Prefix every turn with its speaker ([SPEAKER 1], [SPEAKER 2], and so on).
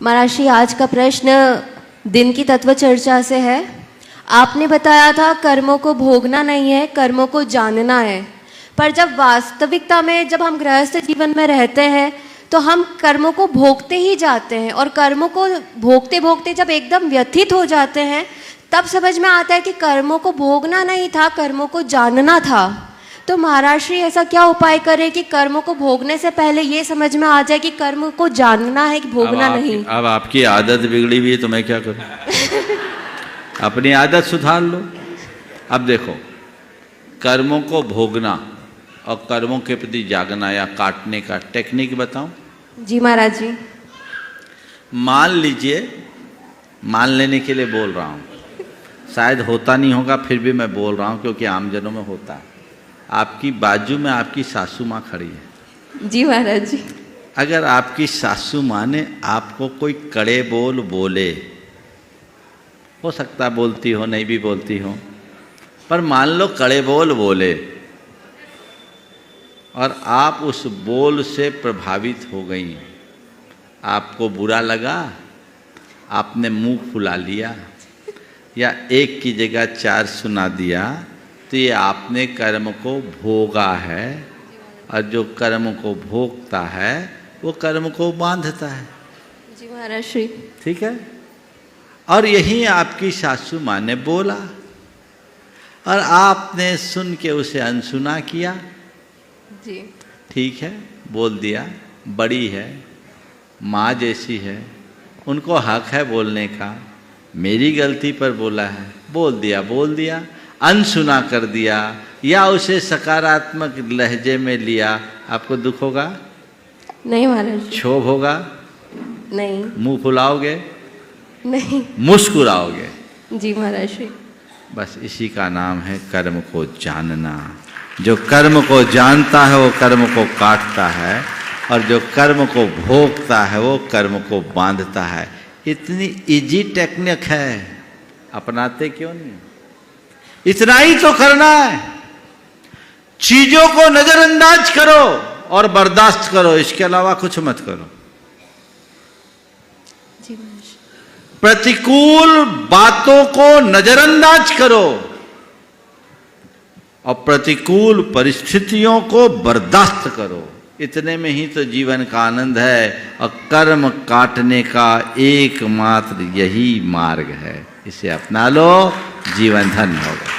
[SPEAKER 1] महाराज, आज का प्रश्न दिन की तत्व चर्चा से है। आपने बताया था कर्मों को भोगना नहीं है, कर्मों को जानना है। पर जब वास्तविकता में जब हम गृहस्थ जीवन में रहते हैं तो हम कर्मों को भोगते ही जाते हैं, और कर्मों को भोगते भोगते जब एकदम व्यथित हो जाते हैं तब समझ में आता है कि कर्मों को भोगना नहीं था, कर्मों को जानना था। तो महाराज श्री ऐसा क्या उपाय करें कि कर्मों को भोगने से पहले ये समझ में आ जाए कि कर्म को जानना है कि भोगना नहीं।
[SPEAKER 2] अब आपकी आदत बिगड़ी हुई है तो मैं क्या करूं? अपनी आदत सुधार लो। अब देखो, कर्मों को भोगना और कर्मों के प्रति जागना या काटने का टेक्निक बताऊं?
[SPEAKER 1] जी महाराज जी।
[SPEAKER 2] मान लीजिए, मान लेने के लिए बोल रहा हूं, शायद होता नहीं होगा, फिर भी मैं बोल रहा हूं क्योंकि आमजनों में होता है। आपकी बाजू में आपकी सासू माँ खड़ी है।
[SPEAKER 1] जी महाराज जी।
[SPEAKER 2] अगर आपकी सासू माँ ने आपको कोई कड़े बोल बोले, हो सकता बोलती हो नहीं भी बोलती हो, पर मान लो कड़े बोल बोले और आप उस बोल से प्रभावित हो गई, आपको बुरा लगा, आपने मुंह फुला लिया या एक की जगह चार सुना दिया, तो ये आपने कर्म को भोगा है, और जो कर्म को भोगता है वो कर्म को बांधता है।
[SPEAKER 1] जी महाराज श्री।
[SPEAKER 2] ठीक है। और यही आपकी सासू माँ ने बोला और आपने सुन के उसे अनसुना किया।
[SPEAKER 1] जी
[SPEAKER 2] ठीक है, बोल दिया, बड़ी है, माँ जैसी है, उनको हक है बोलने का, मेरी गलती पर बोला है, बोल दिया, अनसुना कर दिया या उसे सकारात्मक लहजे में लिया, आपको दुख होगा?
[SPEAKER 1] नहीं महाराज जी।
[SPEAKER 2] क्षोभ होगा?
[SPEAKER 1] नहीं।
[SPEAKER 2] मुंह फुलाओगे?
[SPEAKER 1] नहीं।
[SPEAKER 2] मुस्कुराओगे?
[SPEAKER 1] जी महाराज श्री।
[SPEAKER 2] बस इसी का नाम है कर्म को जानना। जो कर्म को जानता है वो कर्म को काटता है, और जो कर्म को भोगता है वो कर्म को बांधता है। इतनी इजी टेक्निक है, अपनाते क्यों नहीं? इतना ही तो करना है। चीजों को नजरअंदाज करो और बर्दाश्त करो, इसके अलावा कुछ मत करो।
[SPEAKER 1] जी।
[SPEAKER 2] प्रतिकूल बातों को नजरअंदाज करो और प्रतिकूल परिस्थितियों को बर्दाश्त करो। इतने में ही तो जीवन का आनंद है, और कर्म काटने का एकमात्र यही मार्ग है। इसे अपना लो, जीवन धन्य होगा।